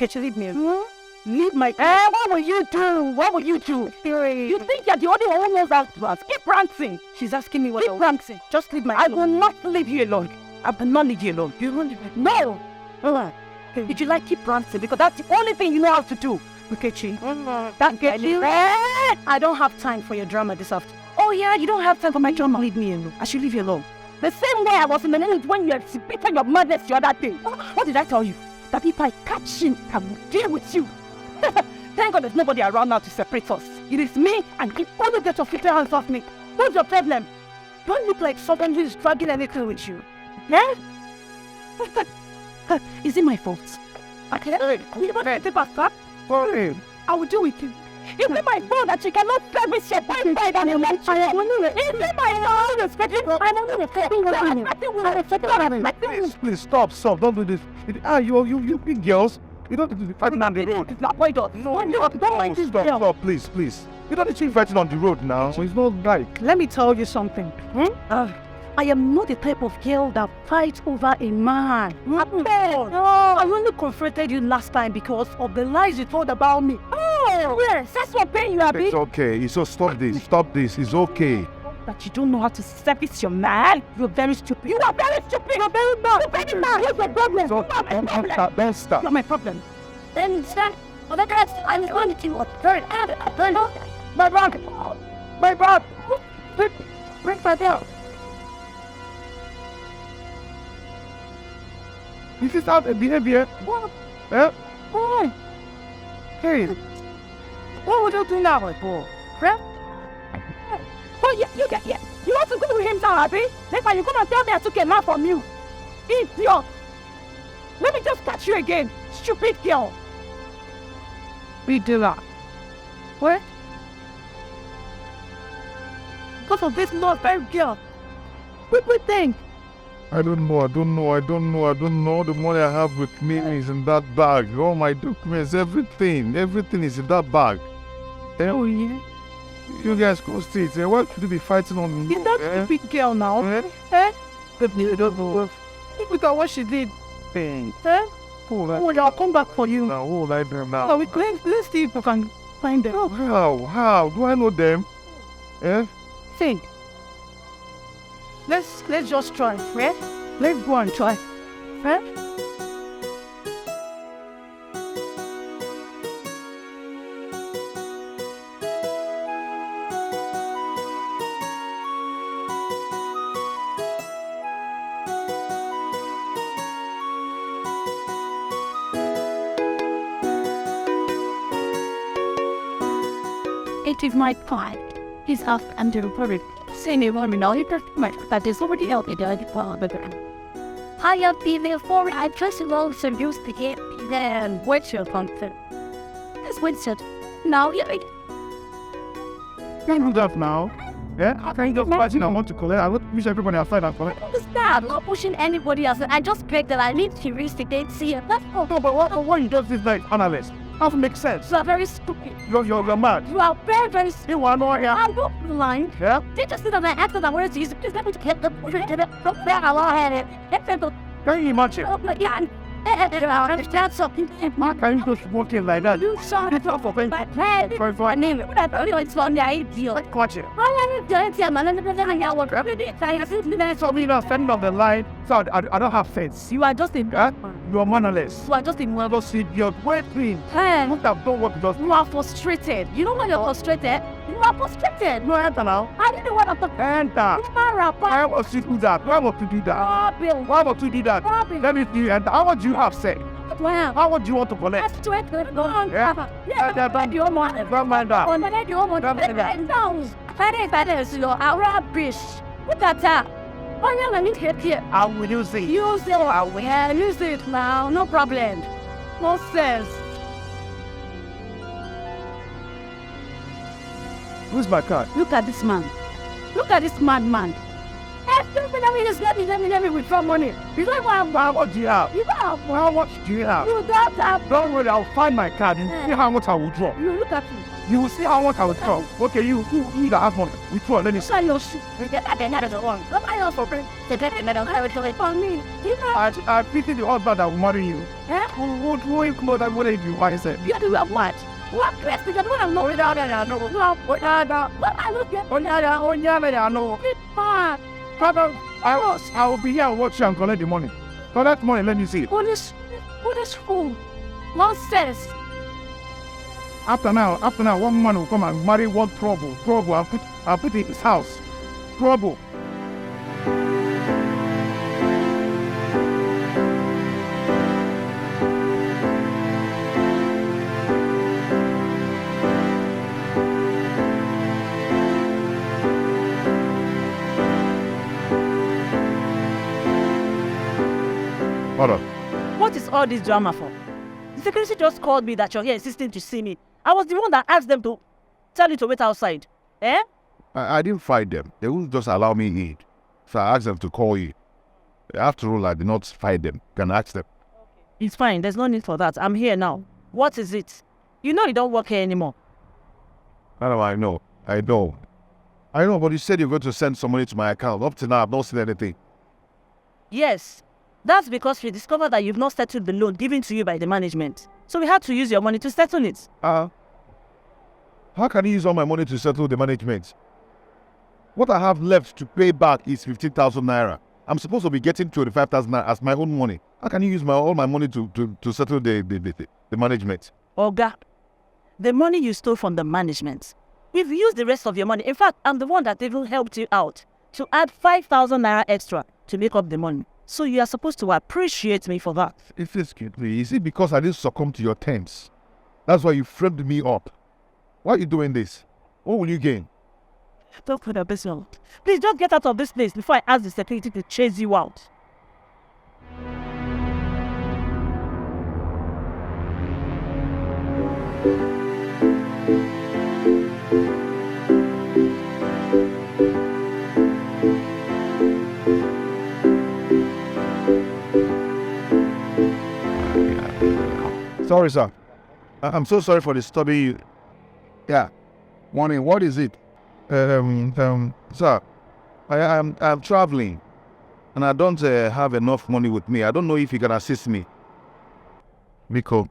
Kechi, leave me alone. Leave my... what will you do? What will you do? You think you're the only one who knows how to ask? Keep prancing. She's asking me what Keep prancing. Just leave my... I will not leave you alone. I will not leave you alone. You won't leave me alone. No. Did you like keep prancing? Because that's the only thing you know how to do. Kechi. That Kechi. I don't have time for your drama this afternoon. Oh yeah, you don't have time for my drama. Leave me alone. I should leave you alone. The same way I was in the village when you exhibited your madness the other day. What did I tell you? That if I catch him, I will deal with you. Thank God there's nobody around now to separate us. It is me, and you only get your filthy hands off me. What's your problem? Don't look like someone who is dragging anything with you. Yeah? Is it my fault? Okay. I will deal with you. Is it my fault that you cannot service your time by an election? Is it my fault? Please stop. Don't do this. You big girls. You don't need to be fighting on the road. It's not my daughter. No, stop, please. You don't need to be fighting on the road now. So it's not right. Let me tell you something. I am not the type of girl that fights over a man. I only confronted you last time because of the lies you told about me. Yes, that's what pain you are. It's okay. So stop this. It's okay. That you don't know how to service your man. You're very stupid. You are very stupid. You're very bad. What's your problem? Don't stop. Not my problem. Then start. I'm going to turn out. My brother. Bring my bell. This is out of behavior. What? Yeah? Why? Hey. What would you do now, boy? Friend? Oh, yeah. You want to go with him now, Abby? Next time you come and tell me I took a man from you. Idiot. Let me just catch you again. Stupid girl. We do that. What? Because of this not very girl. What would think? I don't know. The money I have with me is in that bag. All my documents, everything is in that bag. Oh, yeah? You guys go see it. Why should you be fighting on me? Is that stupid girl now? Look at what she did. I'll come back for you. Now, who will I do now? Let's see if I can find them. How? Do I know them? Think. Let's just try, right? Let's go and try, right? It is my pride. He's up and reported. Say no more now. That is already out there. I have been there for I just love some use to get then what's your function? That's what's it. Now you Can't do that now. Yeah? I can't just imagine I want to collect. I wish everybody outside and collect. Understand, not pushing anybody else. I just begged that I need to reach the date. See it. That's all. No, but what you does this like analyst? Doesn't make sense. You are very stupid. You're mad. You are very, very stupid. You want to know here? I'm not blind. Yeah? They just sit on that after the words. Just let me get the from there. I had it. Can you imagine? Oh my God. I understand something. My kind just walking like that. You saw it off of my plan. For I name it. It's fun. I deal. Watch it. I don't tell man. So me not friend of the line. So I don't have sense. You are just in. You are mannerless. You are just in one. Just idiot. Wait, please. Hey. What have done what does. You are frustrated. You know when you're frustrated? You are frustrated. No, enter now. I didn't want to enter. Why must you do that? Why must you do that? Why must you do that? Let me see you enter. How much you have said? Wow. How much do you want to collect? That's too good. Go on. Yeah, but you want it. Don't mind that. No. That is your rubbish. Look at that. Oh, yeah, let me hit here. I will use it. Use it. I will use it now. No problem. No sense. Who's my card? Look at this man. Look at this madman. Let me withdraw money. You don't have how much do you have? You don't have how much do you have? You don't have. Don't worry, I'll find my card and see how much I will draw. You look at me. You will see how much I will draw. Okay, you that have money. Withdraw, let me see. I pity the husband that will marry you. Who include that money if you buy it? You do have what? What dress? Because what I'm not without it, I know. What I look at. Father, I will be here and watch you and collect the money. Collect money, let me see it. What is fool? Nonsense. After now, one man will come and marry one trouble. I'll put it in his house. Trouble. What is all this drama for? The security just called me that you're here insisting to see me. I was the one that asked them to tell you to wait outside. Eh? I didn't fight them. They wouldn't just allow me in. So I asked them to call you. After all, I did not fight them. You can ask them. It's fine. There's no need for that. I'm here now. What is it? You know you don't work here anymore. I know, but you said you're going to send some money to my account. Up to now, I've not seen anything. Yes. That's because we discovered that you've not settled the loan given to you by the management. So we had to use your money to settle it. How can you use all my money to settle the management? What I have left to pay back is 15,000 naira. I'm supposed to be getting 25,000 naira as my own money. How can you use all my money to settle the management? Oga, the money you stole from the management, we've used the rest of your money. In fact, I'm the one that even helped you out to add 5,000 naira extra to make up the money. So you are supposed to appreciate me for that. Excuse me, is it because I didn't succumb to your terms? That's why you framed me up. Why are you doing this? What will you gain? Don't put a business. Please just get out of this place before I ask the security to chase you out. Sorry, sir. I'm so sorry for disturbing you. Yeah. Morning, what is it? Sir, I'm traveling and I don't have enough money with me. I don't know if you can assist me. Miko.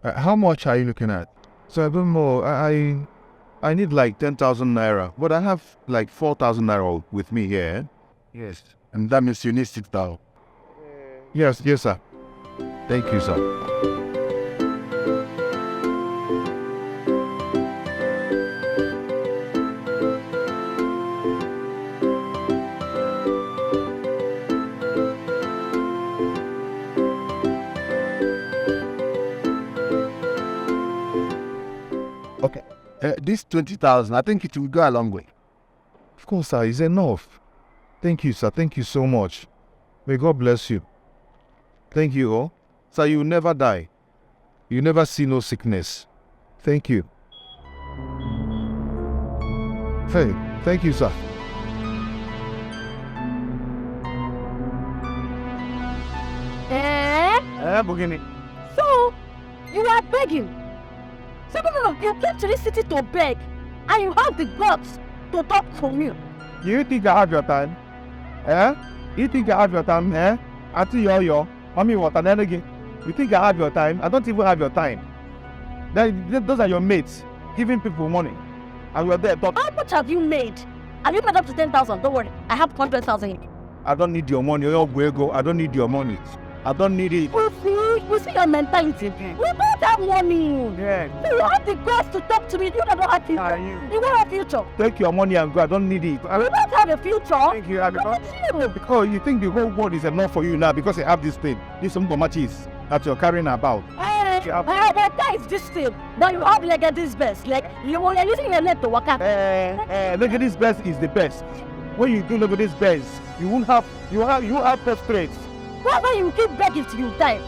How much are you looking at? So I don't know. I need like 10,000 naira, but I have like 4,000 naira with me here. Yes. And that means you need 6,000. Yes, sir. Thank you, sir. Okay. This 20,000, I think it will go a long way. Of course, sir. It's enough. Thank you, sir. Thank you so much. May God bless you. Thank you, all. Sir, you will never die. You never see no sickness. Thank you. Hey, thank you, sir. Bugini. So, you are begging. So, no, you came to this city to beg, and you have the guts to talk to me. You think I have your time? You think I have your time? Auntie Yo-Yo, Mommy Water, again. You think I have your time? I don't even have your time. Those are your mates, giving people money. And we're there talking. How much have you made? Have you paid up to 10,000? Don't worry, I have 100,000. I don't need your money. I don't need your money. I don't need it. We see your mentality. We don't have money. Yeah. You have the guts to talk to me. You don't have future. You want a future. Take your money and go. I don't need it. We don't have a future. Thank you. Because you think the whole world is enough for you now because you have this thing. This some tomatoes that you're carrying about. That is this thing. Now you have like this best. Like you're using your net to work out. Look at this best is the best. When you do look at this best, you have first rates. Why don't you keep begging till you die?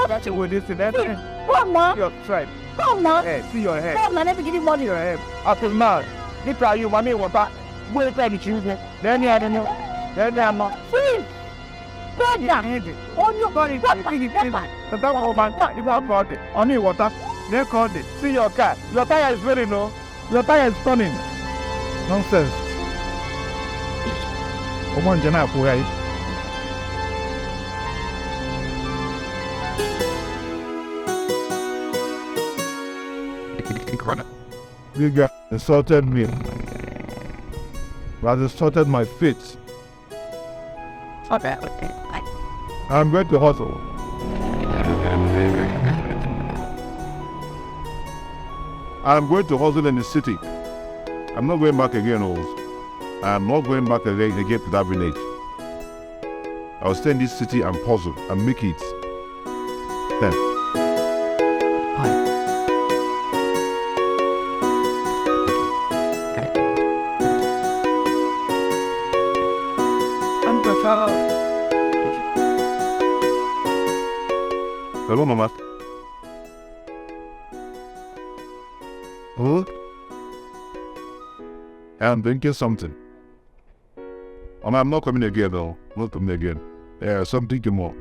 That's what this is. Come on. Your tribe. Come on. See your head. Come on, let me give you money. Your head. After now, this are you, mommy, water. Where the baby children? Then I don't know. Then I'm not. Please! On your body, the dog man, you have got it. Only water, they called it. See your car. Your tire is very low. Your tire is turning. Nonsense. Come on, Jenna, who You guy insulted me. Rather insulted my feet. Okay. I'm going to hustle. I'm going to hustle in the city. I'm not going back again, Oz. I'm not going back again to that village. I'll stay in this city and puzzle and make it. Then. Hello, Mama. Huh? I'm thinking something. I'm not coming again, though. Not coming again. Yeah, something more.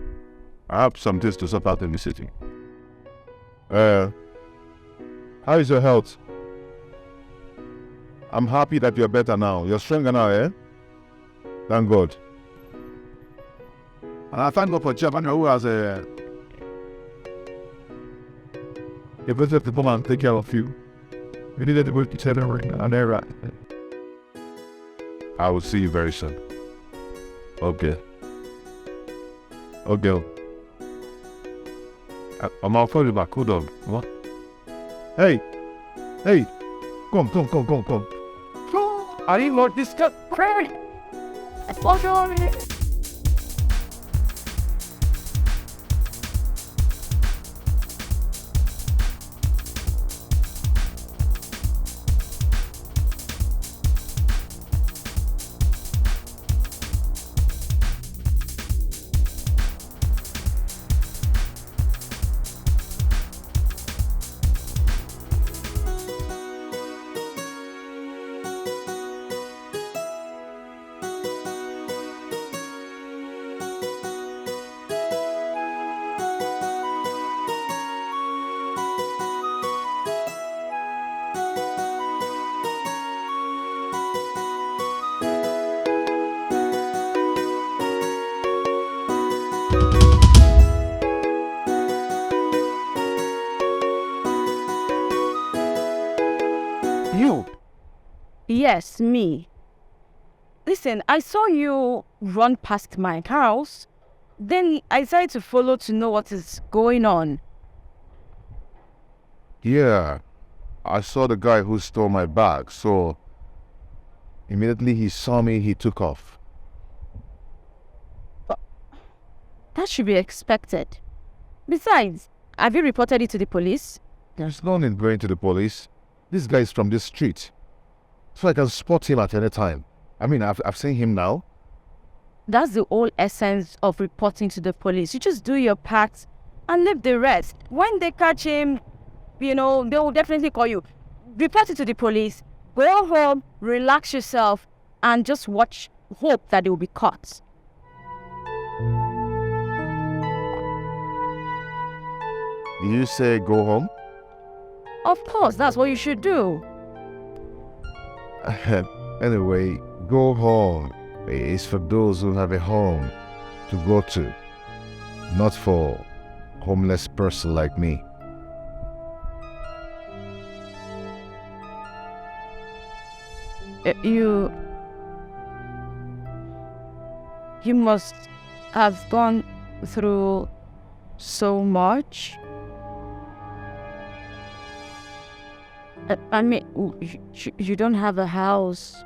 I have some things to sort out in the city. How is your health? I'm happy that you're better now. You're stronger now, eh? Thank God. And I thank God for Japan who has a better people and take care of you. We needed to work each other and they're right. I will see you very soon. Okay. Okay. I'm all for you back. Hold on. What? Hey. Hey. Come. I didn't want this to pray. What's wrong here? You? Yes, me. Listen, I saw you run past my house. Then I decided to follow to know what is going on. Yeah. I saw the guy who stole my bag, so immediately he saw me, he took off. That should be expected. Besides, have you reported it to the police? There's no need going to the police. This guy is from this street, so I can spot him at any time. I mean, I've seen him now. That's the whole essence of reporting to the police. You just do your part and leave the rest. When they catch him, they will definitely call you. Report it to the police, go home, relax yourself, and just hope that they will be caught. Did you say go home? Of course, that's what you should do. Anyway, go home. It's for those who have a home to go to, not for homeless person like me. You must have gone through so much. I mean, you don't have a house.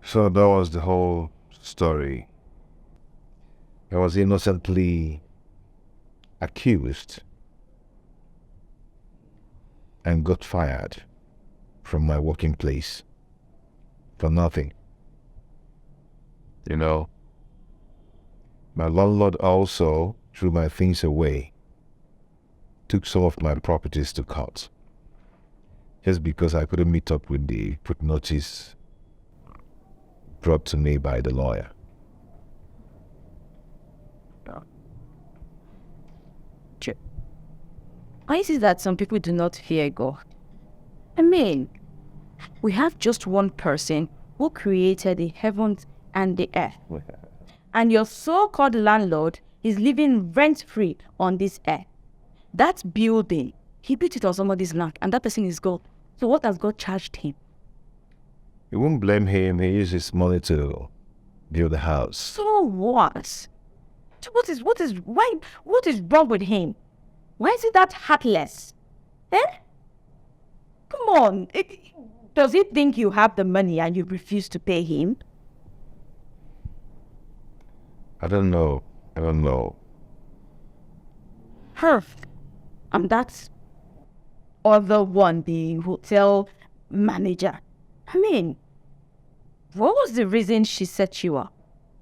So that was the whole story. I was innocently accused and got fired from my working place for nothing. My landlord also threw my things away, took some of my properties to court. just because I couldn't meet up with the put notice brought to me by the lawyer. Why is it that some people do not fear God? I mean, we have just one person who created the heavens and the earth. And your so-called landlord is living rent-free on this earth. That building, he built it on somebody's land, and that person is God. So what has God charged him? You won't blame him. He used his money to build the house. So what? So what is wrong with him? Why is it that heartless? Come on. Does he think you have the money and you refuse to pay him? I don't know. And that's other one, the hotel manager. I mean, what was the reason she set you up?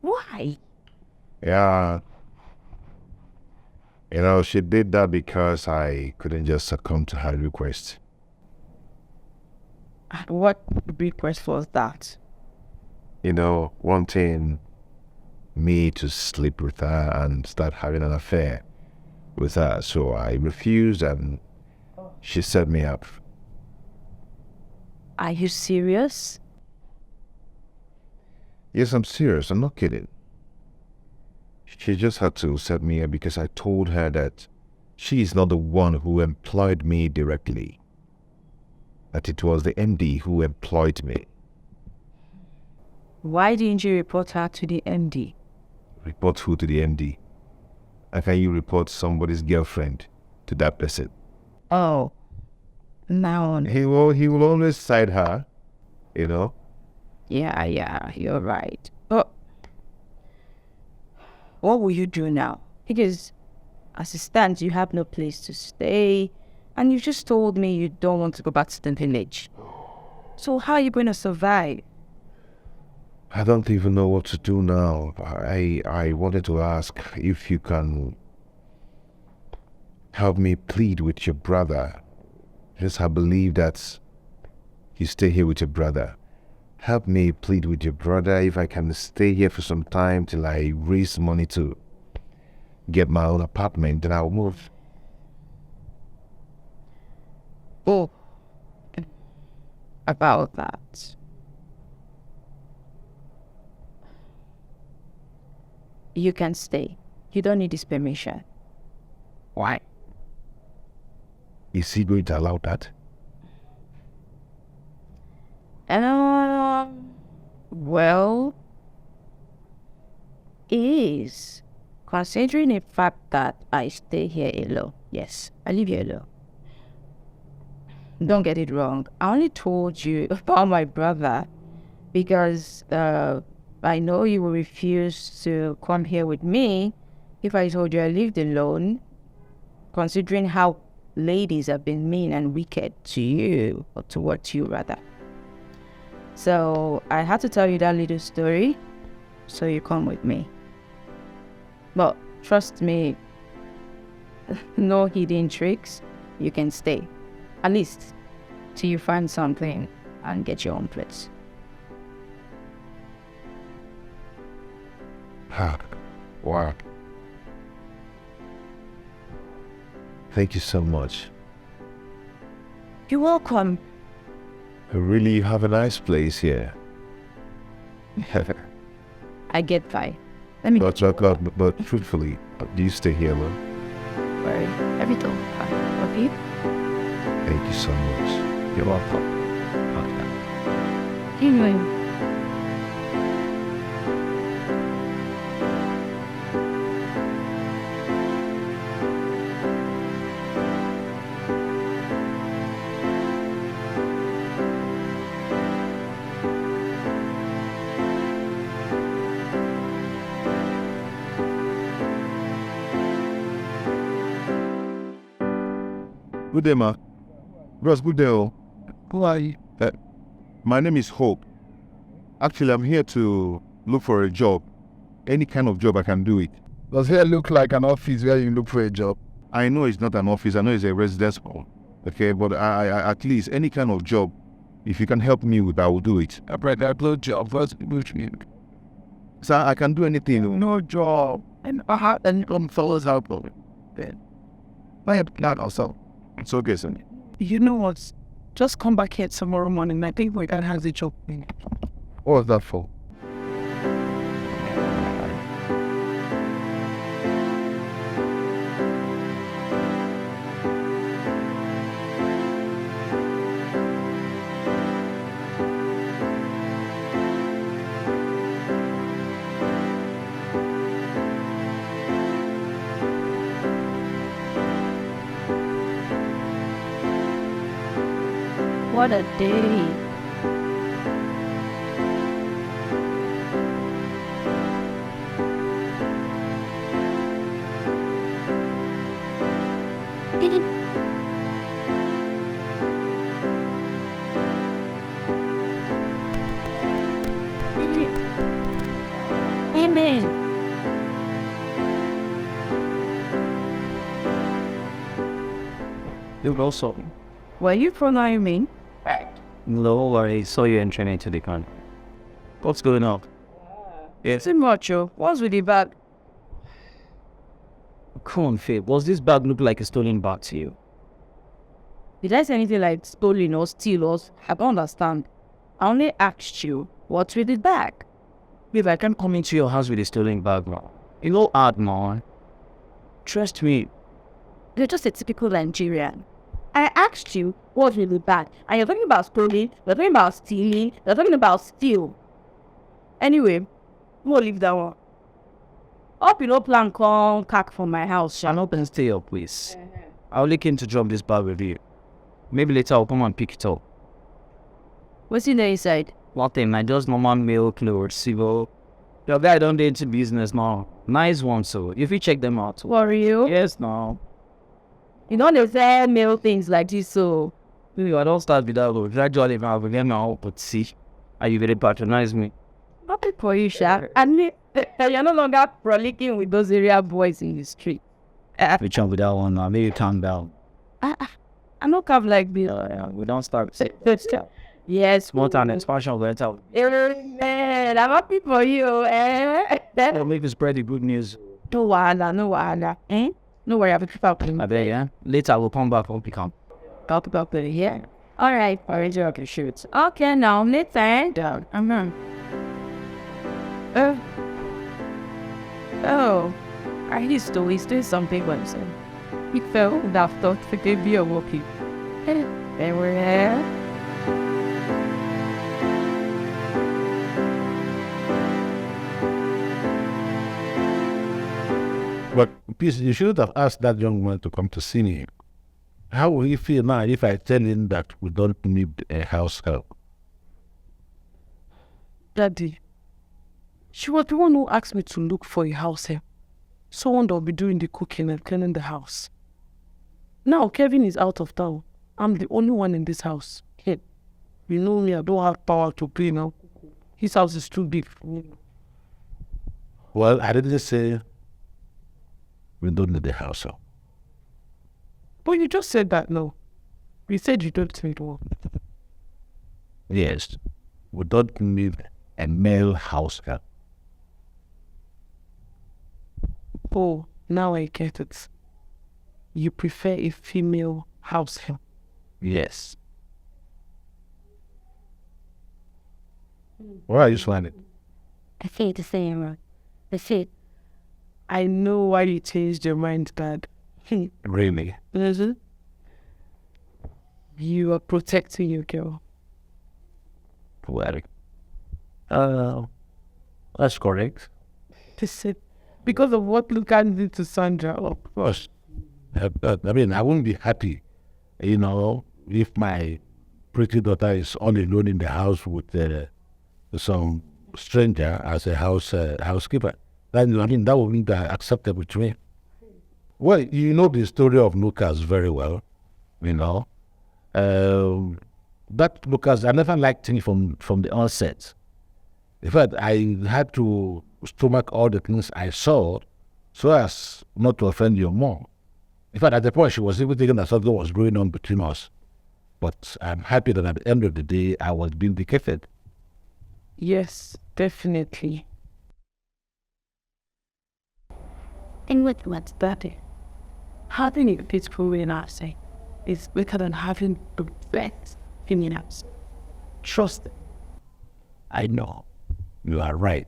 Why? Yeah. She did that because I couldn't just succumb to her request. And what request was that? Wanting me to sleep with her and start having an affair with her. So I refused and she set me up. Are you serious? Yes, I'm serious. I'm not kidding. She just had to set me up because I told her that she is not the one who employed me directly. That it was the MD who employed me. Why didn't you report her to the MD? Report who to the MD? How can you report somebody's girlfriend to that person? Oh, now He will always side her, Yeah, you're right. But what will you do now? Because as it stands, you have no place to stay, and you just told me you don't want to go back to the village. So how are you going to survive? I don't even know what to do now. I wanted to ask if you can help me plead with your brother. Just I believe that you stay here with your brother. Help me plead with your brother if I can stay here for some time till I raise money to get my own apartment, then I'll move. Oh, about that. You can stay. You don't need his permission. Why? Is he going to allow that? Well, is considering the fact that I stay here alone. Yes, I live here alone. Don't get it wrong. I only told you about my brother because I know you will refuse to come here with me if I told you I lived alone, considering how ladies have been mean and wicked to you, or towards you rather. So I had to tell you that little story so you come with me. But trust me, no hidden tricks. You can stay, at least till you find something and get your own place. Wow. Thank you so much. You're welcome. Really, you have a nice place here. I get by. Let me But truthfully, do you stay here alone? worry. Everything fine. Okay? Thank you so much. You're welcome. Anyway. Good day, ma. Bros, good day, oh. Who are you? My name is Hope. Actually, I'm here to look for a job. Any kind of job, I can do it. Does here look like an office where you look for a job? I know it's not an office. I know it's a residence hall. Okay, but I at least any kind of job, if you can help me with, I will do it. I brought that blow job. What's which mean? Sir, I can do anything. No job. And I had and fellas out then. I have not also. It's okay, sir. You know what? Just come back here tomorrow morning. I think my dad has a job. What was that for? What a day. Amen. You also. Were you from Naomi? No, I saw you entering into the car. What's going on? Yes. Too much, oh. What's with the bag? Come on, Faith. Was this bag look like a stolen bag to you? Did I say anything like stolen or steal or? I don't understand. I only asked you, what's with the bag? Babe, I can't come into your house with a stolen bag, man. You know hard, man. Trust me. You're just a typical Nigerian. I asked you what's with the bag, and you're talking about stolen, you're talking about stealing, you're talking about steal. Anyway, we'll leave that one. Hope you no plan come cack from my house, Shall Shan. open stay up, please. I only came to drop this bag with you. Maybe later I'll come and pick it up. What's in the inside? Nothing, I just normal mail clothes, you know. The guy don't get into business now. Nice one, so if you check them out. Worry you? Yes, now. You know they sell mail things like this, so. Really, I don't start with that, though. Gradually, I will get my own, but see. Are you very patronize me? Happy for you, Sha. And you're no longer frolicking with those area boys in the street. Which one with that one now? Maybe calm down. I'm not come like this. We don't start. Yes. More time expansion will enter. Man, I'm happy for you. I'll make you spread the good news. No wahala, no wahala. No worry, I'll be prepared. I bet, yeah? Later I will come back, I'll become. Talk about it here. All right, already okay, shoot. Okay, now later. Down. Oh, I used to do something once. He fell that thought to give you a walkie. They were here. But please, you shouldn't have asked that young man to come to see me. How will he feel now if I tell him that we don't need a house help? Daddy, she was the one who asked me to look for a house help. Someone that will be doing the cooking and cleaning the house. Now Kevin is out of town. I'm the only one in this house. Hey, you know me, I don't have power to clean now. His house is too big for me. Well, I didn't say we don't need a house help. But you just said that, no. You said you don't need one. Yes, we don't need a male house help. Oh, now I get it. You prefer a female house help. Yes. Why are you smiling? I feel the same, right? I feel. I know why you changed your mind, Dad. Really? Mm-hmm. You are protecting your girl. Well, that's correct. Listen, because of what Lucas did to Sandra. Of course. I mean, I wouldn't be happy, if my pretty daughter is all alone in the house with some stranger as a housekeeper. That would be acceptable to me. Well, you know the story of Lucas very well, That Lucas, I never liked him from the onset. In fact, I had to stomach all the things I saw so as not to offend your mom. In fact, at the point, she was even thinking that something was going on between us. But I'm happy that at the end of the day, I was vindicated. Yes, definitely. And what's Daddy, having a peaceful way in our say is better than having the best opinions. Trust it. I know you are right.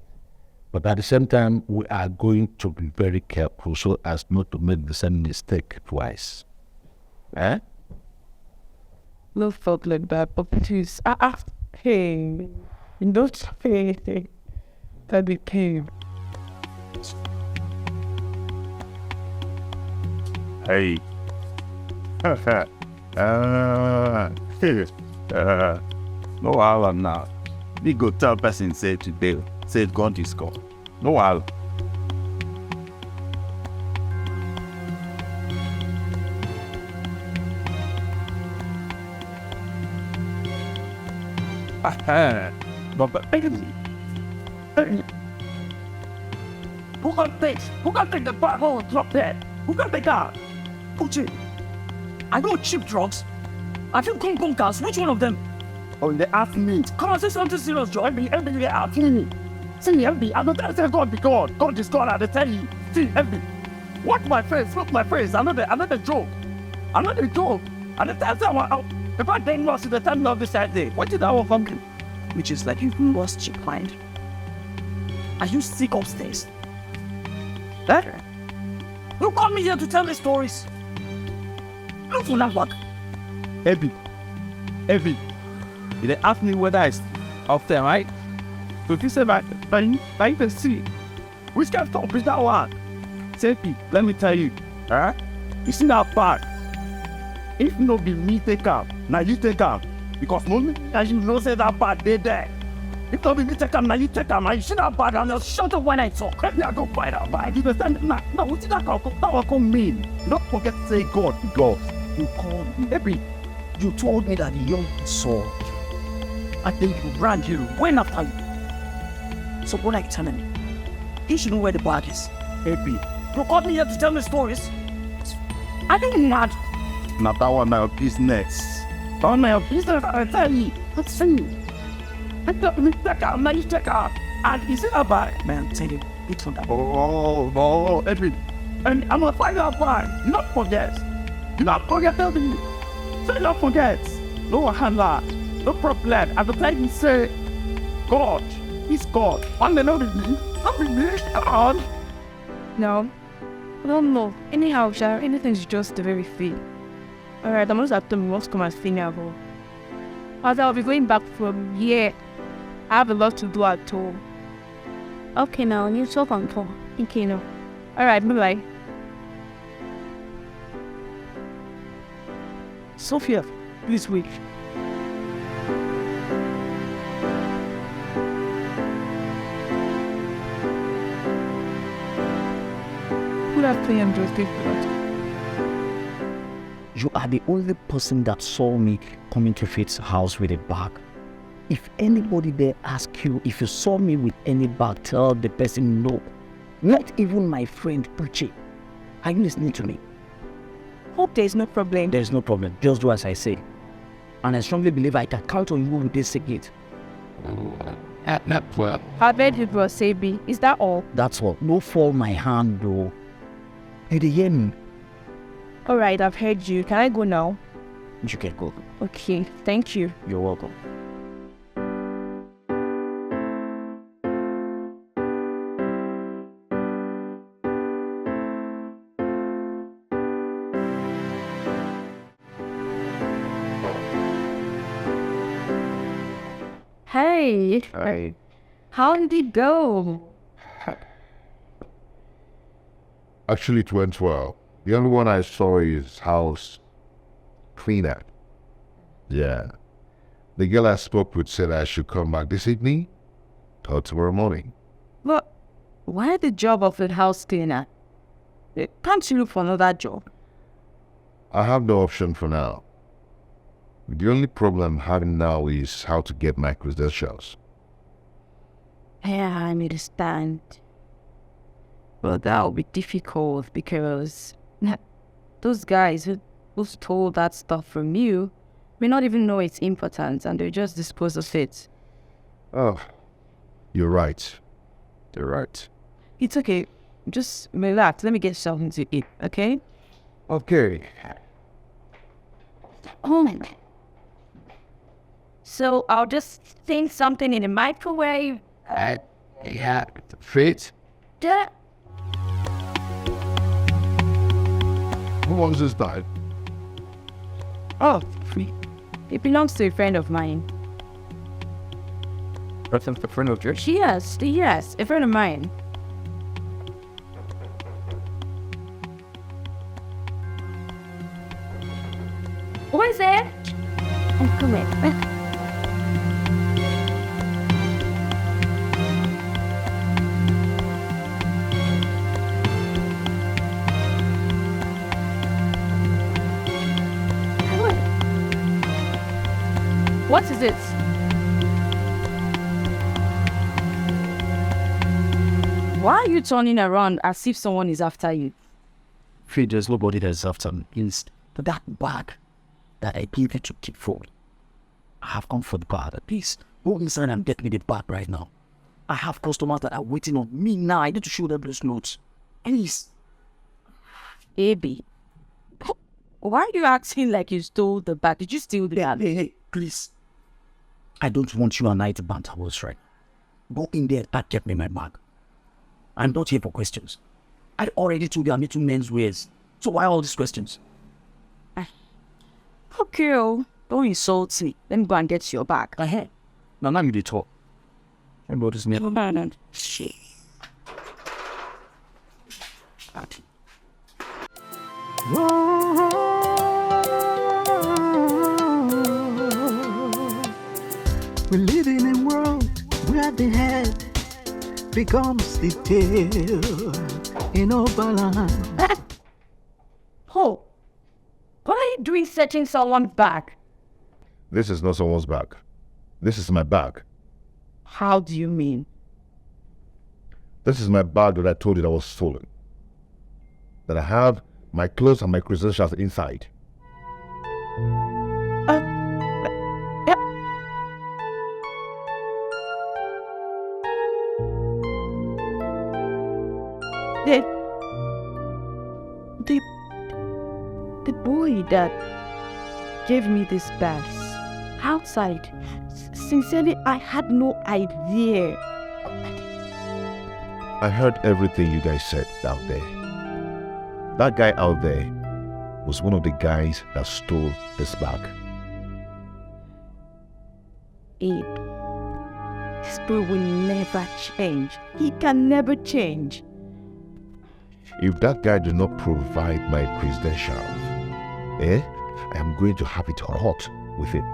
But at the same time, we are going to be very careful so as not to make the same mistake twice. Eh? No felt like that, but please, hey, you don't pay anything that we came. Hey. No wahala now. We go tell person say today, say gone to score. No wahala. But basically, who can fix? Who can take the bottle and drop that? Who can take that? Pucci, I know cheap drugs. I feel gas. Which one of them? Oh, they ask me. Come on, say something serious, Joe. Everybody asking me. See, MB, I'm not telling you God be God. God is God, I tell you. See, MB. Watch my face, look my face. Another joke. Another joke. And the time if I didn't lost the time of this day, what did I want from him? Which is like, you lost your mind. Are you sick upstairs? Better. You call me here to tell me stories. Look for that work. Heavy. You didn't ask me whether I off there, right? So if you say like the sea, which kind of top is that one? Heavy, let me tell you, huh? You see that part? If no be me take up, now you take up. Because no, as you know, say that part they there. If no be me take up, now you take up. Now you see that part, and just shut up when I talk. Let me go fight out. But you understand? Now, what did that call mean? Don't forget to say God, because you called me. Every you told me that the young saw. I think you ran you went after you. So what are you telling me? You should know where the bag is. Every you called me here to tell me stories. I didn't mad. Now that one my business. That one my business. I tell you. Let's see. I thought me take out. Now you take out. And you see that bag, man. Tell you, it's on that. Oh, Edwin. And I'm gonna find out why. Not forget. Not forget me. Say not forget. No handler. No problem. At the time you say, God, He's God. And they know me. I'm me. God. No. Anyhow, Shar, anything's just the very thing. Alright, I'm just after me. What's come and sing about? As I'll be going back from here, I have a lot to do at home. okay now? You so comfortable. Okay, no. Alright, bye-bye. Sophia, please wait. Good afternoon, Joseph. You are the only person that saw me coming to Faith's house with a bag. If anybody there asks you if you saw me with any bag, tell the person no. Not even my friend Pucci. Are you listening to me? Hope there's no problem. There's no problem. Just do as I say. And I strongly believe I can count on you with this secret. I've heard people say B. Is that all? That's all. No fall my hand though. You dey hear me? Alright, I've heard you. Can I go now? You can go. Okay, thank you. You're welcome. Hey, Hey. how did it go? Actually, it went well. The only one I saw is house cleaner. Yeah. The girl I spoke with said I should come back this evening or tomorrow morning. But why the job of a house cleaner? Can't you look for another job? I have no option for now. The only problem I'm having now is how to get my credentials. Yeah, I understand. But that will be difficult because those guys who stole that stuff from you may not even know it's important and they just dispose of it. Oh, you're right. You're right. It's okay. Just relax. Let me get something to eat, okay? Okay. Oh. So I'll just think something in the microwave. Yeah, fit. Yeah. Who owns this dad? Oh, it belongs to a friend of mine. That's a friend of yours? Yes, a friend of mine. Who is it? I'm coming. What is it? Why are you turning around as if someone is after you? There's nobody that's after me. It's that bag that I gave you to keep for me. I have come for the bag. Please, go inside and get me the bag right now. I have customers that are waiting on me now. I need to show them those notes. Please. Baby, why are you acting like you stole the bag? Did you steal the bag? Hey, please. I don't want you and I to banter words, right? Go in there and get me my bag. I'm not here for questions. I already told you I'm into men's wears. So why all these questions? Okay, don't insult me. Let me go and get your bag. Ahead. Now you did talk. About this man. Shit. We live in a world where the head becomes the tail in no balance. Oh, what are you doing searching someone's bag? This is not someone's bag. This is my bag. How do you mean? This is my bag that I told you that was stolen. That I have my clothes and my credentials inside. The boy that gave me this bags outside. Sincerely, I had no idea. I heard everything you guys said out there. That guy out there was one of the guys that stole this bag. Abe, this boy will never change. He can never change. If that guy does not provide my credentials, I am going to have it hot with him.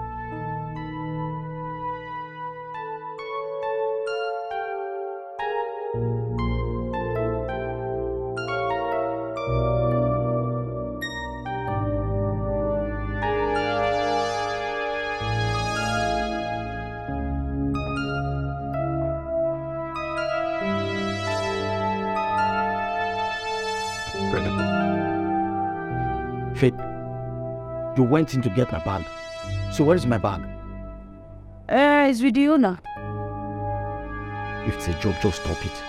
Faith, you went in to get my bag. So where is my bag? It's with the owner. If it's a joke, just stop it.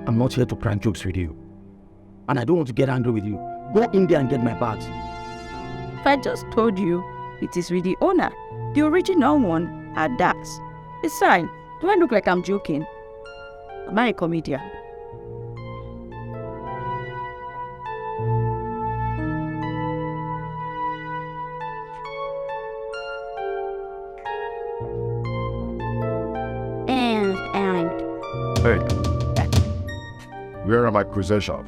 I'm not here to prank jokes with you. And I don't want to get angry with you. Go in there and get my bags. I just told you it is with the owner. The original one at that. Besides, do I look like I'm joking? Am I a comedian? Hey, where are my credentials?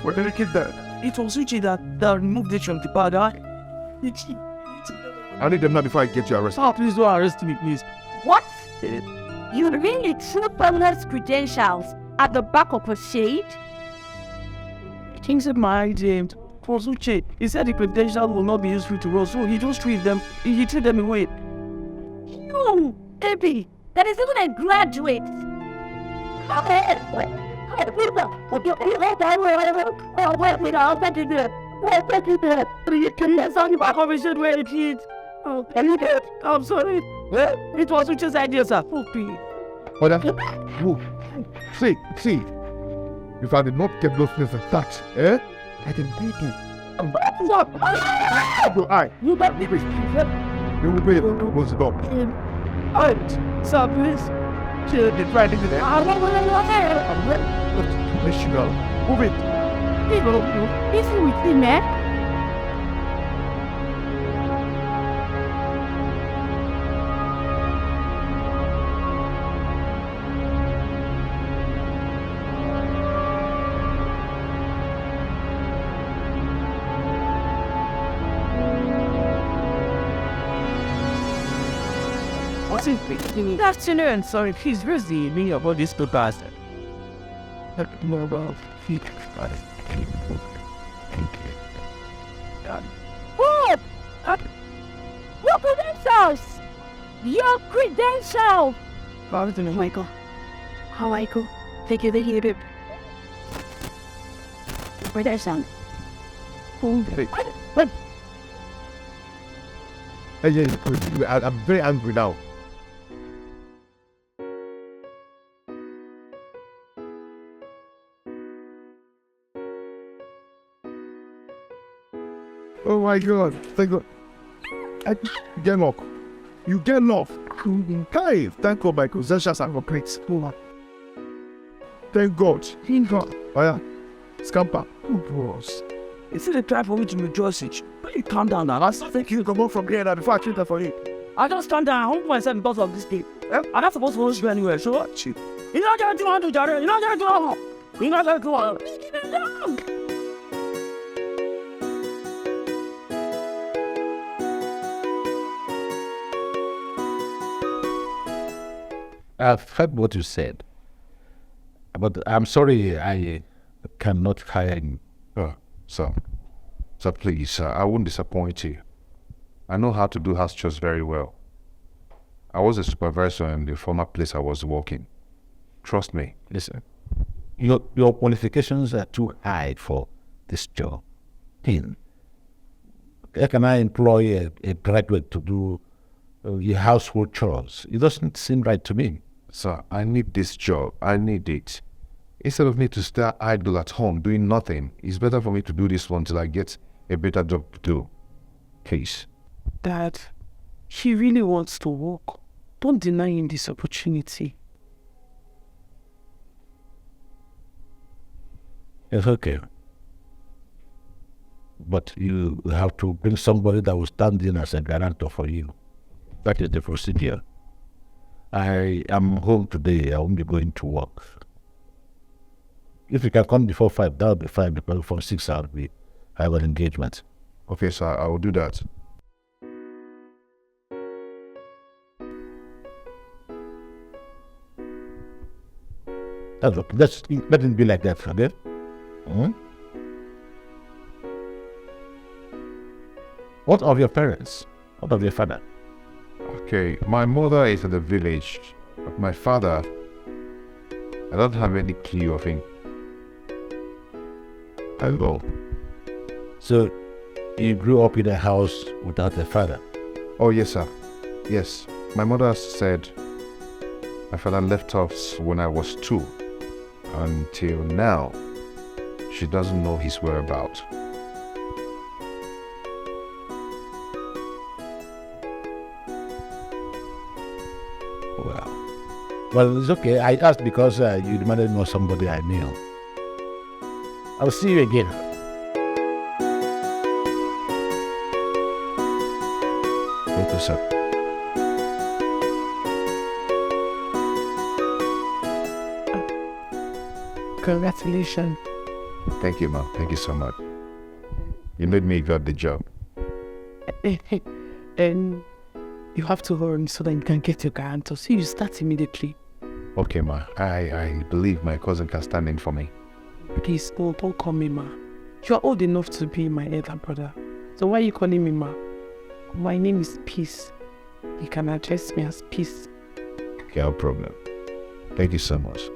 Where did I get that? It was Richie that removed it from the bag. I need them now before I get you arrested. Oh, please don't arrest me, please. What? You really threw Pamela's credentials at the back of a shade? Things in my idea. For Suche, he said the credentials will not be useful to us, so he just threw them. He threw them away. You, Abby, that is even a graduate. I'm sorry. It was Uche's idea, sir. See, if I did not get those things attached, I didn't take it. You will pay it. Close the door. Sir, please. It's right into there. Let you go. Move it. Is he with him, eh? Good afternoon. Sorry, please, where's the meaning of all these papers? What? Your credentials! Your credentials! Michael. How Michael? Thank you, babe. Where there's sound. Hey, I'm very angry now. Oh my God! Thank God! Get locked. You get locked. Hey, thank God my possessions are complete. Thank God. Oh yeah, scamper. Oh boss. Is it a time for me to rejoice it? Please calm down now. I think you can go from here now before I treat that for you. I just stand down. I hold myself because of this game. I'm not supposed to hold you anywhere, so what? You're not going to do it, Jared. You're not going to do it. You're not going to do it. I've heard what you said, but I'm sorry I cannot hire you. Sir, please, I won't disappoint you. I know how to do house chores very well. I was a supervisor in the former place I was working. Trust me. Listen, your qualifications are too high for this job. How can I employ a graduate to do your household chores? It doesn't seem right to me. Sir, I need this job. I need it. Instead of me to stay idle at home doing nothing, it's better for me to do this one till I get a better job to do. Please. Dad, he really wants to work. Don't deny him this opportunity. It's okay. But you have to bring somebody that will stand in as a guarantor for you. That is the procedure. I am home today. I won't be going to work. If you can come before 5, that'll be fine, because from 6 I have an engagement. Okay, sir, I will do that. That's okay. Let it be like that, okay? What of your parents? What of your father? Okay, my mother is in the village, but my father, I don't have any clue of him. Oh. So, you grew up in a house without a father? Oh, yes, sir. Yes. My mother said my father left us when I was 2. Until now, she doesn't know his whereabouts. Well, it's okay. I asked because you demanded to know somebody I knew. I'll see you again. Okay, sir. Congratulations. Thank you, ma'am. Thank you so much. You made me got the job. And you have to hurry so that you can get your guarantor. So you start immediately. Okay, ma. I believe my cousin can stand in for me. Please, don't call me ma. You are old enough to be my elder brother. So why are you calling me ma? My name is Peace. You can address me as Peace. Okay, no problem. Thank you so much.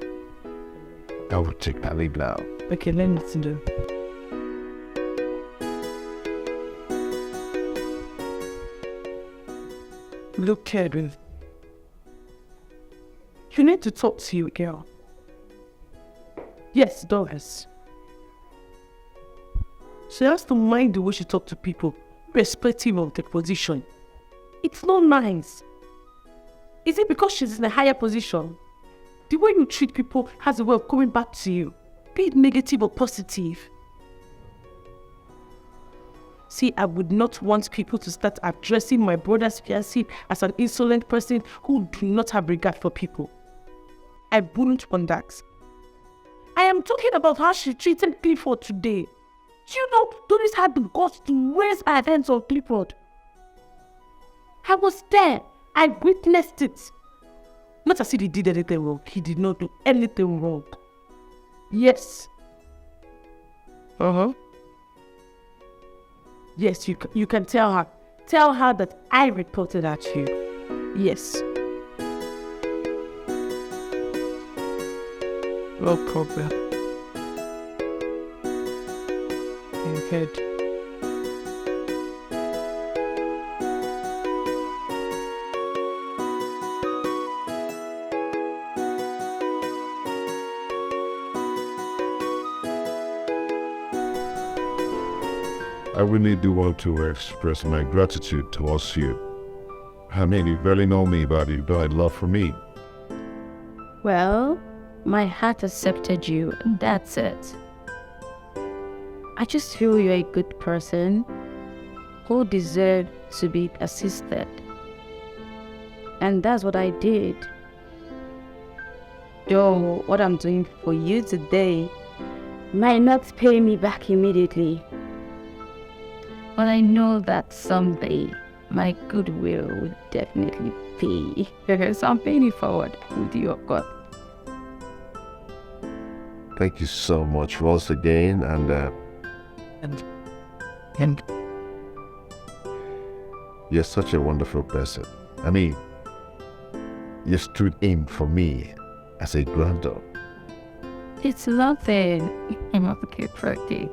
I will take my leave now. Okay, let me see them. Look, Kedwin. You need to talk to your girl. Yes, Doris. She has to mind the way she talks to people, irrespective of the position. It's not nice. Is it because she's in a higher position? The way you treat people has a way of coming back to you, be it negative or positive. See, I would not want people to start addressing my brother's fiancé as an insolent person who do not have regard for people. I wouldn't want that. I am talking about how she treated Clifford today. You know, Doris had the guts to raise her hands on Clifford. I was there. I witnessed it. Not as if he did anything wrong. He did not do anything wrong. Yes. Yes, you can tell her. Tell her that I reported at you. Yes. No problem. Head. I really do want to express my gratitude towards you. I mean, you barely know me, but you died love for me. Well, my heart accepted you, and that's it. I just feel you're a good person who deserves to be assisted. And that's what I did. Though what I'm doing for you today might not pay me back immediately. But I know that someday my goodwill will definitely pay. So I'm paying it forward with you, of course. Thank you so much once again, and you're such a wonderful person. I mean, you stood in for me as a granddaughter. It's nothing. I'm not okay, pretty.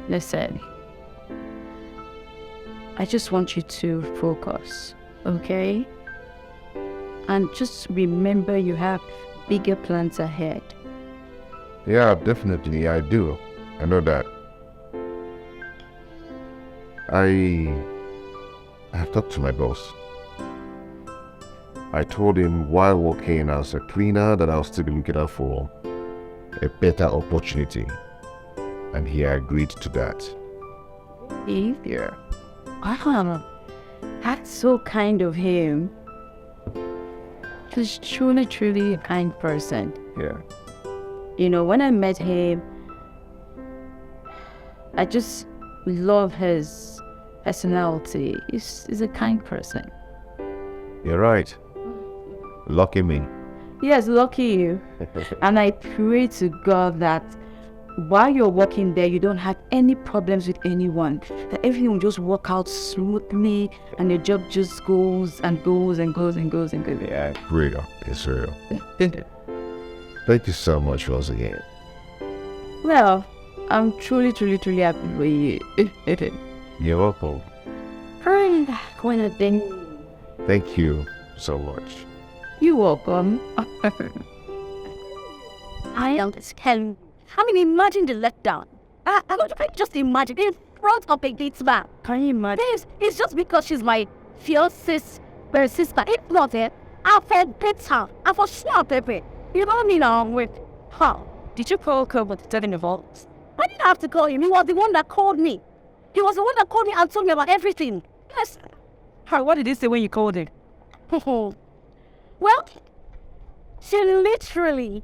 Listen. I just want you to focus, okay? And just remember you have bigger plans ahead. Yeah, definitely, I do. I know that. I have talked to my boss. I told him while working as a cleaner that I'll still be looking out for a better opportunity. And he agreed to that. Behavior. Wow. That's so kind of him. He's truly a kind person. Yeah. You know, when I met him, I just love his personality. He's a kind person. You're right. Lucky me. Yes, lucky you. And I pray to God that while you're working there, you don't have any problems with anyone. That everything will just work out smoothly and your job just goes and goes and goes and goes and goes. Yeah, real. It's real. Thank you so much once again. Well, I'm truly happy for you. You're welcome. Thank you so much. You're welcome. I understand. I mean, imagine the letdown. I just imagine in front of a gate man. Can you imagine? It's just because she's my fiance's sister. If not it, I'll forget her. I'll for sure, baby. You know what I mean? I'm with her. Did you call Colbert to tell him about? I didn't have to call him. He was the one that called me. He was the one that called me and told me about everything. Yes. What did he say when you called him? Well, she literally...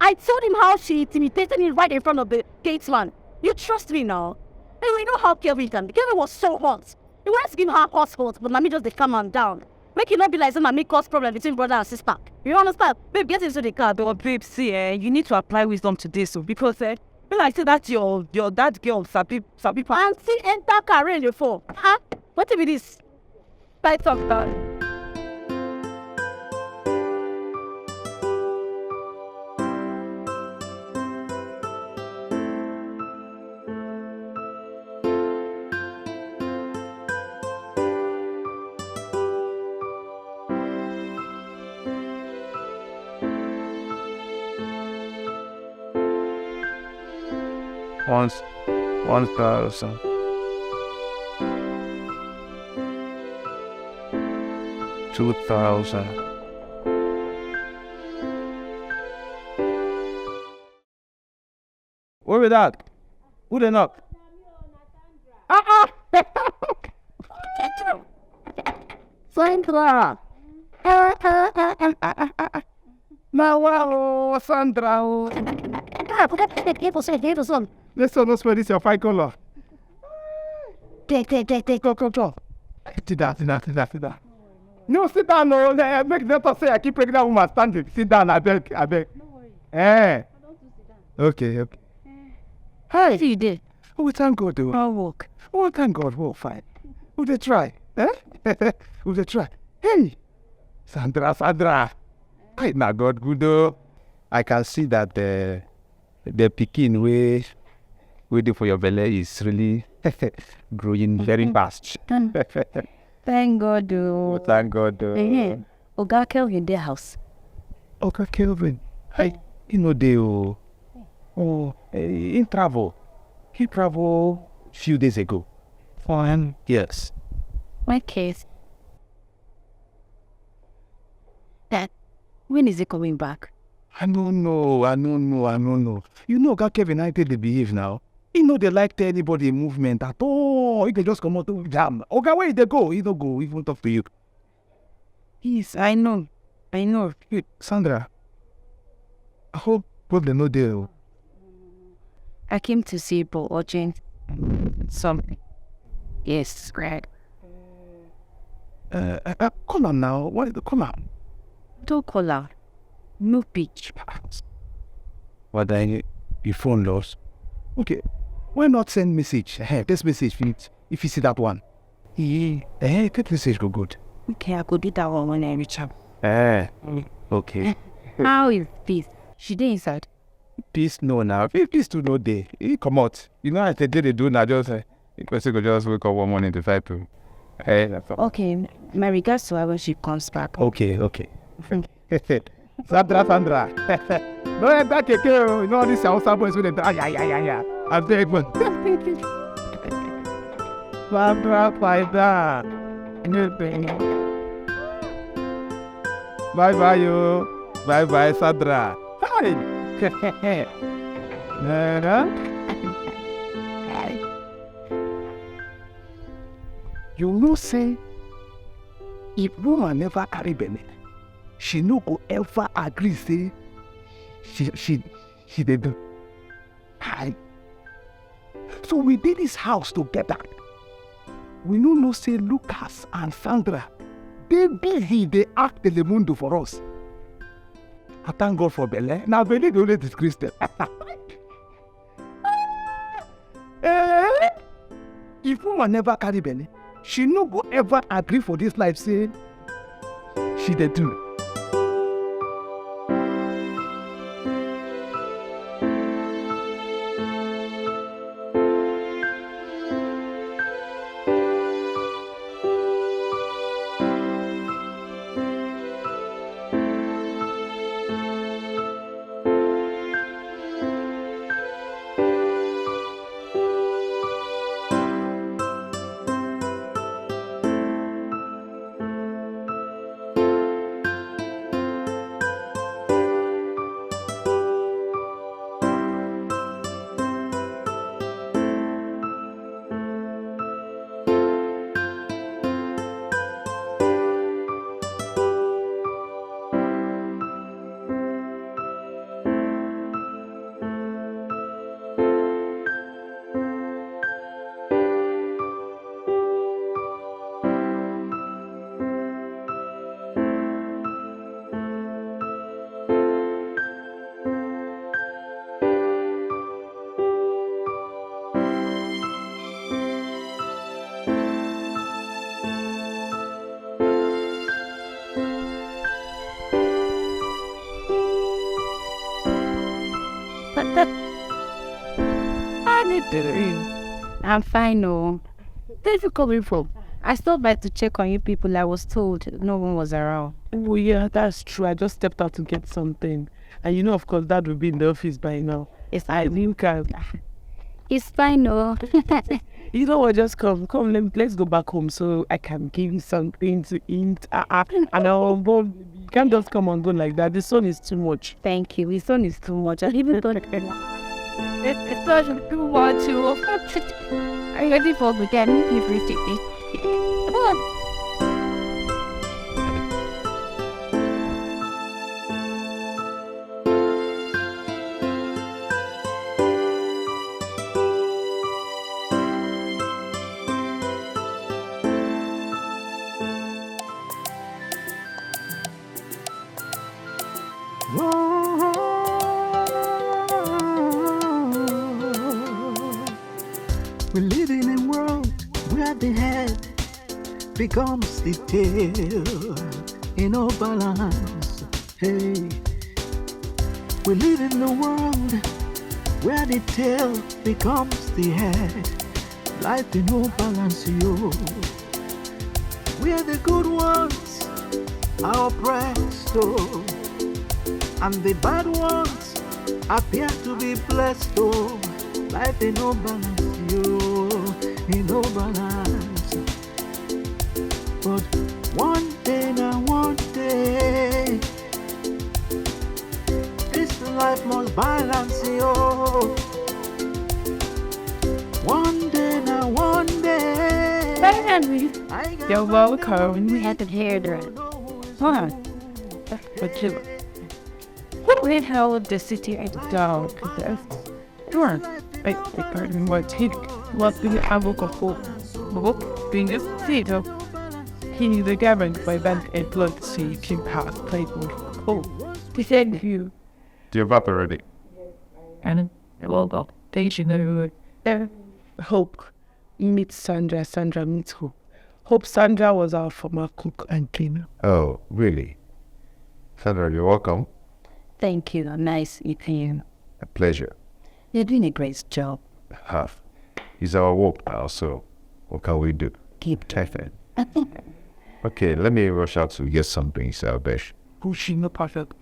I told him how she intimidated me right in front of the gatesman. You trust me now? And we know how Kelvin can be. Kelvin was so hot. He wanted to give her hot, but Mommy just calm her down. Make it not be like some Mommy cause problem between brother and sister. You understand? Babe, get into the car. But babe, see, you need to apply wisdom to this, because when I say that your that girl, Sabi. Auntie enter car in the phone. Huh? What if it is? Bye, talk about it. 1,000. $2,000. Where we that? Who they knock? Sandra. Now, wow, Sandra. Let's not spell this your fight color. Go. Sit down. No, sit down, no. Make them say I keep pregnant woman standing. Sit down, I beg. Eh. Okay. Hey, you did. Oh, thank God, though. I'll walk. Oh, thank God. Oh, fine. Who they try? Who they try? Hey, Sandra. Hey, now God good, though. I can see that the pikin waiting for your belly is really growing very fast. Thank God, though. Oh, thank God, though. Oga Kelvin, their house. Okay, Kelvin. Hey, they in travel. He traveled few days ago. Fine. Yes. My case. Dad, when is he coming back? I don't know. You know, Oga Kevin, I tell they behave now. He know they like tell anybody movement at all. He can just come out to jam. Oga, where they go? He don't go. He won't talk to you. Yes, I know. Hey, Sandra. I hope they know there. I came to see Paul urgent something. Yes, Greg. Call her now. Why the call her? Don't call her. No pitch. What then? Your phone lost. Okay. Why not send message? Hey, this message if you see that one. That message go good. Okay, I could do that one when I reach her. Okay. How is peace? She did inside. Peace no now. Peace to no day. He come out. You know, as they do now, just the person could just wake up one morning to fight to. That's all. Okay, my regards to her when she comes back. Okay. Sandra. No, that keke. You know this Hausa boys with the yeah. I'm there, man. Sandra, Finder. Bye, you. Bye, Sandra. Hi. You know, say, if woman never carry belly, she no go ever agree, say, she did do. Hi. So we did this house together. We no say Lucas and Sandra, they busy, they act Telemundo for us. I thank God for Bele. Now Bele the only disgrace them. If woman never carry Bele, she no go ever agree for this life, say she did do. I'm fine, no. Where's you coming from? I stopped by to check on you people. I was told no one was around. Oh yeah, that's true. I just stepped out to get something. And you know, of course, Dad will be in the office by now. Yes, I think It's fine, no. You know what? Just come, let's go back home so I can give you something to eat. And I'll go. You can't just come and go like that. The sun is too much. Thank you. His son is too much. I even thought it's such too much. Are you ready for the game? You've reached it. Come on. We live in a world where the head becomes the tail in no balance. Hey, we live in a world where the tail becomes the head. Life in no balance, yo. We are the good ones are oppressed, oh, and the bad ones appear to be blessed, oh. Life in no balance, yo, in no balance. But one day, now one day, this life must balance, yo. One day, now one day. You're welcome. We had to hear that. Huh? But you, what the hell of the city and down? Sure. I pardon what he was the avocado. Book being a state of he the governed by bank and blood so you can pass played with. Oh, he said you. Do you have up already? And well, go. They should know. Hope meets Sandra. Sandra meets Hope. Hope Sandra was our former cook and cleaner. Oh, really? Sandra, you're welcome. Thank you. Nice meeting you. A pleasure. You're doing a great job. Half. It's our work now, so what can we do? Keep Perfect. Okay, let me rush out to get something, Salbesh. Pushing the perfect.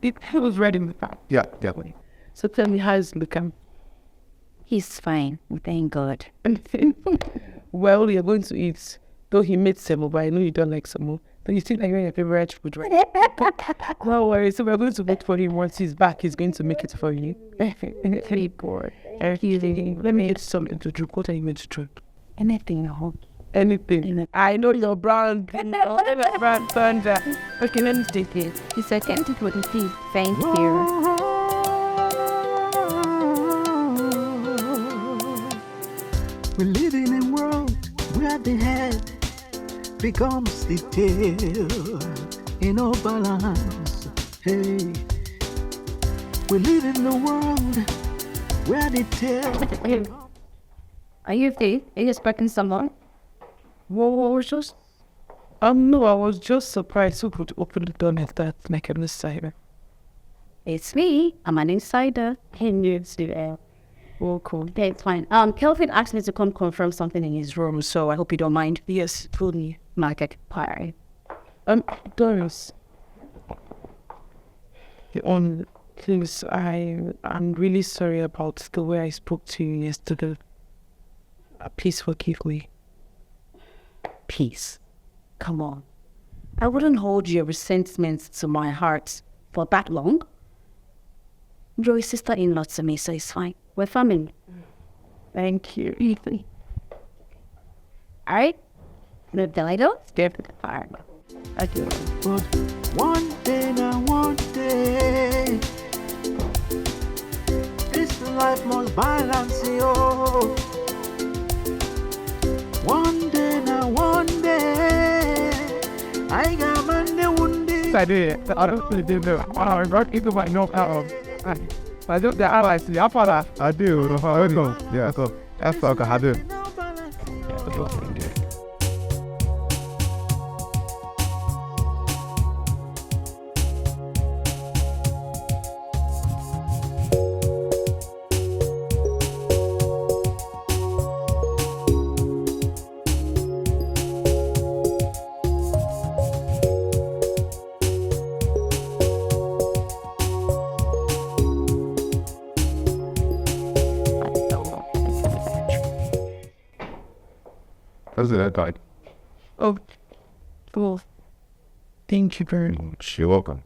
It was ready in the fact. Yeah, definitely. So tell me, how's looking? He's fine. Thank God. Well, you're going to eat. Though he made semo, but I know you don't like semo. But you still like your favorite food, right? No worries. So we're going to wait for him. Once he's back, he's going to make it for you. Very bored. Let me eat something to drink. What are you going to drink? Anything, I hope. Anything. I know your brand. Brand Sandra. Okay, let me take it. He said, can't it with please? Thank you. We live in a world where the head becomes the tail in no balance. Hey, we live in a world where the tail. Are you okay? Are you expecting someone? What was just? No, I was just surprised who could open the door like that, like an insider. It's me. I'm an insider. He needs to Welcome. Okay, it's fine. Kelvin asked me to come confirm something in his room, so I hope you don't mind. Yes, fully. Market party. Doris. Please, I'm really sorry about the way I spoke to you yesterday. Please forgive me. Peace. Come on. I wouldn't hold your resentments to my heart for that long. You're a sister-in-law to me, so it's fine. We're family. Thank you. Easy. All right? No delido? Step to the fire. I do. But one day, now one day, this life must balance, yo. One day, now one day, I got Monday, one day. I did. I don't really do that. I don't even like no out. I don't. I like to. I thought I do. I do. Yeah. So that's what I do. How's the guy? Oh, cool. Thank you very much. You're welcome.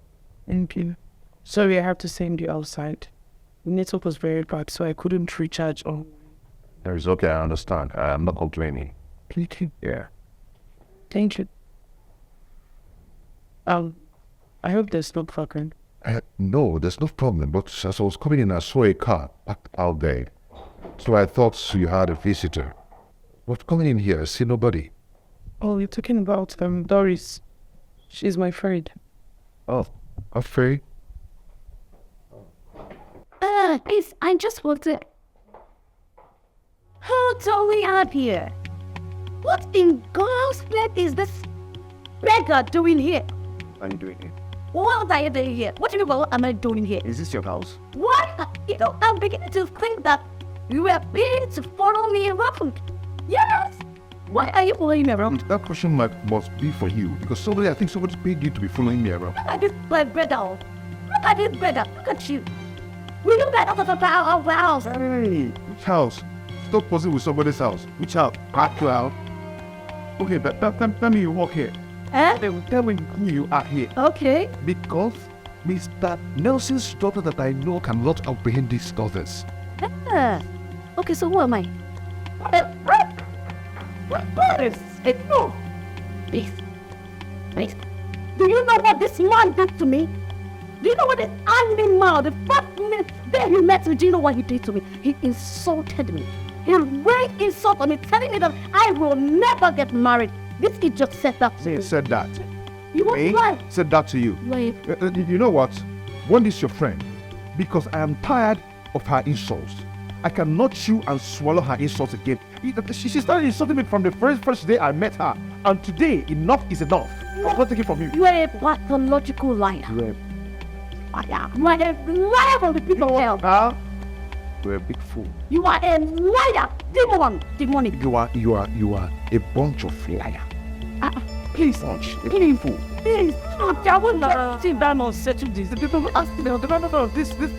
Thank you. Sorry, I have to send you outside. The network was very bad, so I couldn't recharge on. It's okay, I understand. I'm not complaining. Thank you. Yeah. Thank you. I hope there's no problem. No, there's no problem. But as I was coming in, I saw a car parked out there. So I thought you had a visitor. But coming in here, I see nobody. Oh, you're talking about Doris. She's my friend. Oh, afraid? Please, I just want to... Who told me out here? What in God's name is this beggar doing here? What are you doing here? What are you doing here? What do you mean, what am I doing here? Is this your house? What? You know, I'm beginning to think that you were paid to follow me around. Yes! Why are you following me around? That question must be for you, because I think somebody paid you to be following me around. Look at this brother. Look at this brother. Look at you. Will you get out of the house? Hey, which house? Stop posing with somebody's house. Which house? Park you out. Okay, but tell me you work here. Tell me who you are here. Okay. Because Mr. Nelson's daughter that I know cannot apprehend these daughters. Okay, so who am I? What is it? No. Please. Do you know what this man did to me? Do you know what this animal, the first minute that he met me, do you know what he did to me? He insulted me. He raised insult on me, telling me that I will never get married. This kid just said that to me. Said that. You want why? Said that to you. Wait. You know what? One is your friend, because I am tired of her insults. I cannot chew and swallow her insults again. She started insulting me from the first day I met her, and today enough is enough. I'm not taking from you. You are a pathological liar. You are You are a liar from the pit of hell. Huh? You're a big fool. You are a liar. Demonic. You are a bunch of liar. Please, Please. I will not sit down and settle this. This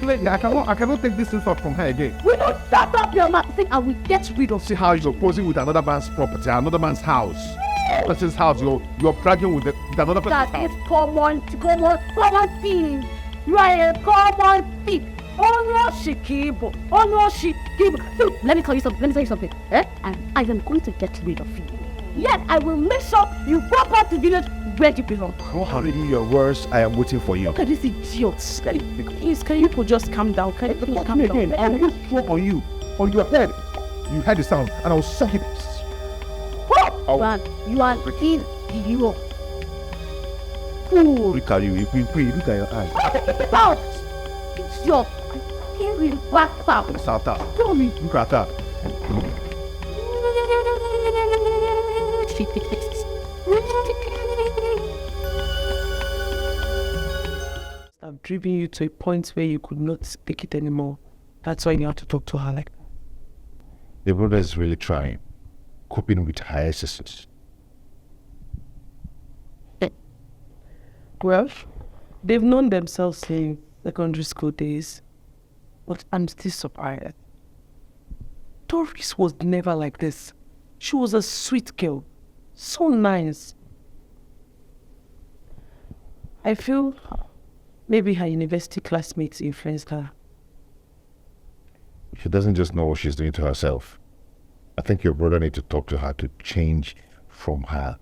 lady, I cannot take this insult from her again. We don't shut up your mouth. Think I will get rid of See how you're posing with another man's property, another man's house. Person's house, you're bragging with another person's that. Is house. common thing. You are a common thief. Oh no, Shikibo. So, let me tell you something. And I am going to get rid of you. Yes, I will make sure you go back to the village where you belong. Go hurry your words. I am waiting for you. Look at this idiot. please, can you just calm down? Can you calm down? Again, I will throw on you, on your head. You heard the sound, and I will suck it. Man, you are in you. Look at you. If we pray, look at your eyes. Out! It's your hearing back out. South out. Tell me. Look at that. I've driven you to a point where you could not take it anymore. That's why you have to talk to her like that. The brother is really trying, coping with her excesses. Well, they've known themselves since secondary school days, but I'm still surprised. Doris was never like this. She was a sweet girl, so nice. I feel maybe her university classmates influenced her. She doesn't just know what she's doing to herself. I think your brother needs to talk to her to change from her